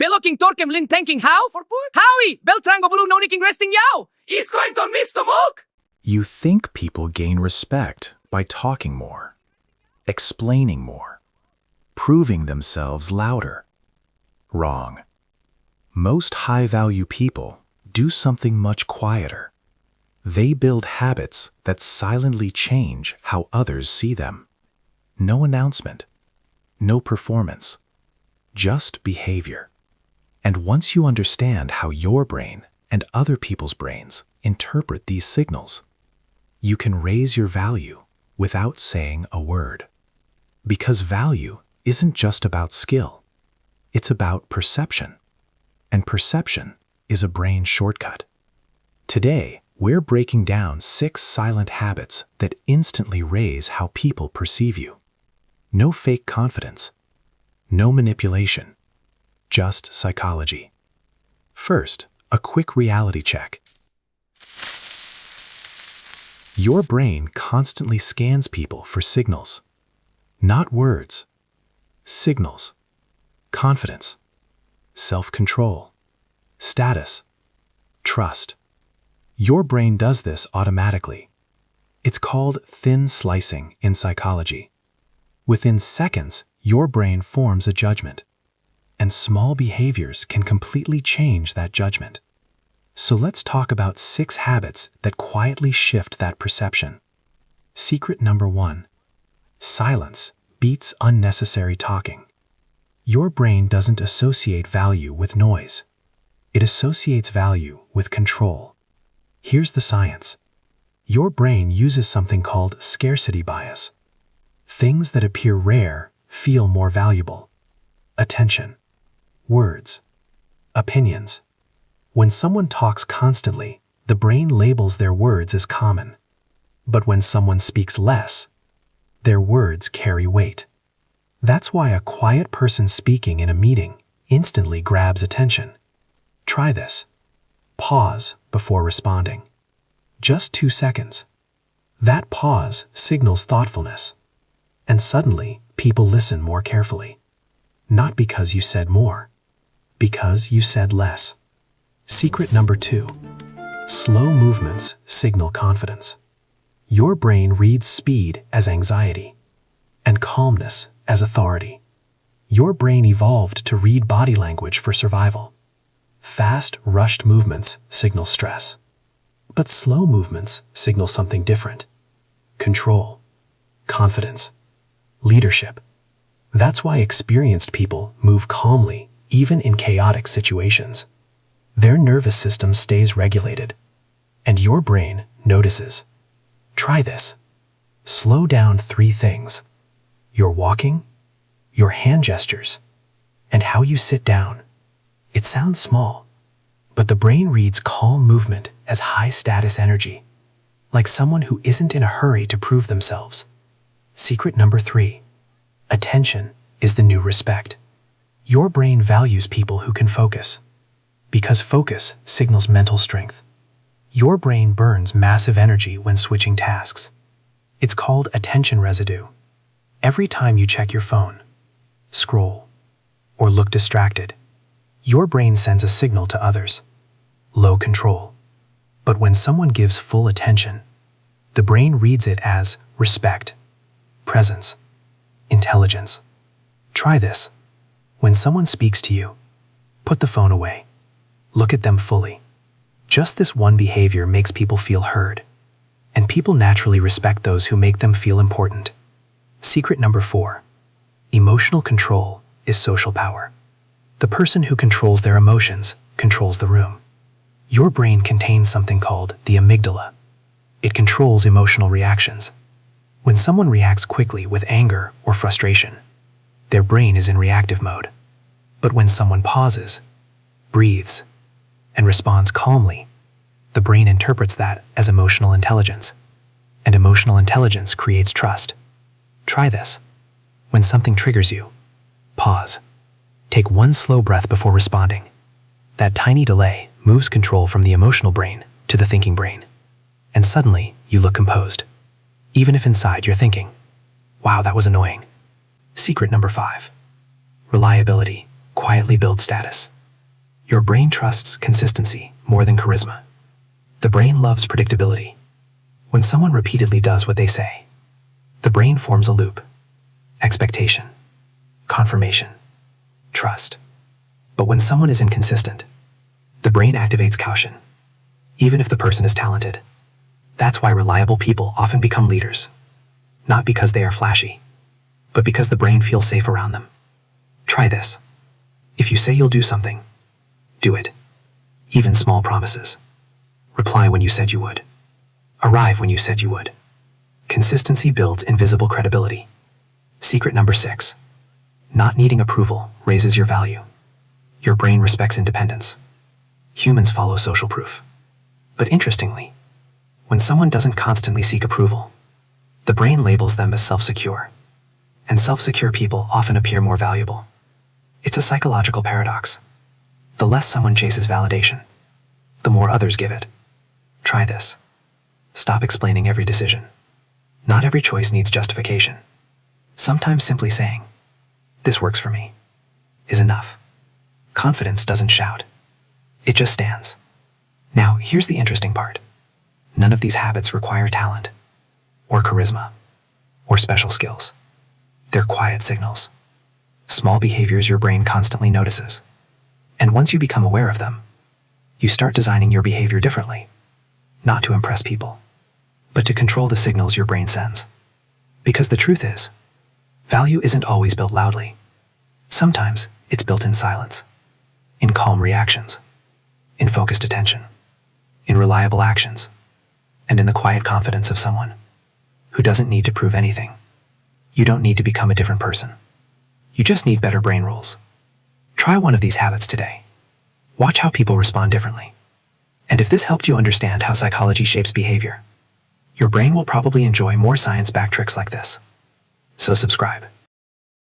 Peloking torkem lin tanking how? For poor? Howie! Beltrango bulu noniking resting yao! Is going to miss the milk! You think people gain respect by talking more, explaining more, proving themselves louder. Wrong. Most high-value people do something much quieter. They build habits that silently change how others see them. No announcement, no performance, just behavior. And once you understand how your brain and other people's brains interpret these signals, you can raise your value without saying a word. Because value isn't just about skill, it's about perception. And perception is a brain shortcut. Today, we're breaking down 6 silent habits that instantly raise how people perceive you. No fake confidence, no manipulation, just psychology. First, a quick reality check. Your brain constantly scans people for signals, not words. Signals, confidence, self-control, status, trust. Your brain does this automatically. It's called thin slicing in psychology. Within seconds, your brain forms a judgment, and small behaviors can completely change that judgment. So let's talk about 6 habits that quietly shift that perception. Secret number 1. Silence beats unnecessary talking. Your brain doesn't associate value with noise. It associates value with control. Here's the science. Your brain uses something called scarcity bias. Things that appear rare feel more valuable. Attention, words, opinions. When someone talks constantly, the brain labels their words as common. But when someone speaks less, their words carry weight. That's why a quiet person speaking in a meeting instantly grabs attention. Try this. Pause before responding. Just 2 seconds. That pause signals thoughtfulness. And suddenly, people listen more carefully. Not because you said more, because you said less. Secret number 2. Slow movements signal confidence. Your brain reads speed as anxiety and calmness as authority. Your brain evolved to read body language for survival. Fast, rushed movements signal stress. But slow movements signal something different. Control, confidence, leadership. That's why experienced people move calmly, even in chaotic situations. Their nervous system stays regulated, and your brain notices. Try this. Slow down 3 things: your walking, your hand gestures, and how you sit down. It sounds small, but the brain reads calm movement as high-status energy, like someone who isn't in a hurry to prove themselves. Secret number 3. Attention is the new respect. Your brain values people who can focus, because focus signals mental strength. Your brain burns massive energy when switching tasks. It's called attention residue. Every time you check your phone, scroll, or look distracted, your brain sends a signal to others. Low control. But when someone gives full attention, the brain reads it as respect, presence, intelligence. Try this. When someone speaks to you, put the phone away. Look at them fully. Just this one behavior makes people feel heard, and people naturally respect those who make them feel important. Secret number 4. Emotional control is social power. The person who controls their emotions controls the room. Your brain contains something called the amygdala. It controls emotional reactions. When someone reacts quickly with anger or frustration, their brain is in reactive mode. But when someone pauses, breathes, and responds calmly, the brain interprets that as emotional intelligence. And emotional intelligence creates trust. Try this. When something triggers you, pause. Take 1 slow breath before responding. That tiny delay moves control from the emotional brain to the thinking brain. And suddenly, you look composed. Even if inside you're thinking, wow, that was annoying. Secret number 5. Reliability quietly builds status. Your brain trusts consistency more than charisma. The brain loves predictability. When someone repeatedly does what they say, the brain forms a loop. Expectation, confirmation, trust. But when someone is inconsistent, the brain activates caution, even if the person is talented. That's why reliable people often become leaders, not because they are flashy, but because the brain feels safe around them. Try this. If you say you'll do something, do it. Even small promises. Reply when you said you would. Arrive when you said you would. Consistency builds invisible credibility. Secret number 6. Not needing approval raises your value. Your brain respects independence. Humans follow social proof. But interestingly, when someone doesn't constantly seek approval, the brain labels them as self-secure. And self-secure people often appear more valuable. It's a psychological paradox. The less someone chases validation, the more others give it. Try this. Stop explaining every decision. Not every choice needs justification. Sometimes simply saying, "This works for me," is enough. Confidence doesn't shout. It just stands. Now, here's the interesting part. None of these habits require talent, or charisma, or special skills. They're quiet signals. Small behaviors your brain constantly notices. And once you become aware of them, you start designing your behavior differently. Not to impress people, but to control the signals your brain sends. Because the truth is, value isn't always built loudly. Sometimes it's built in silence, in calm reactions, in focused attention, in reliable actions, and in the quiet confidence of someone who doesn't need to prove anything. You don't need to become a different person. You just need better brain rules. Try one of these habits today. Watch how people respond differently. And if this helped you understand how psychology shapes behavior, your brain will probably enjoy more science-backed tricks like this. So subscribe.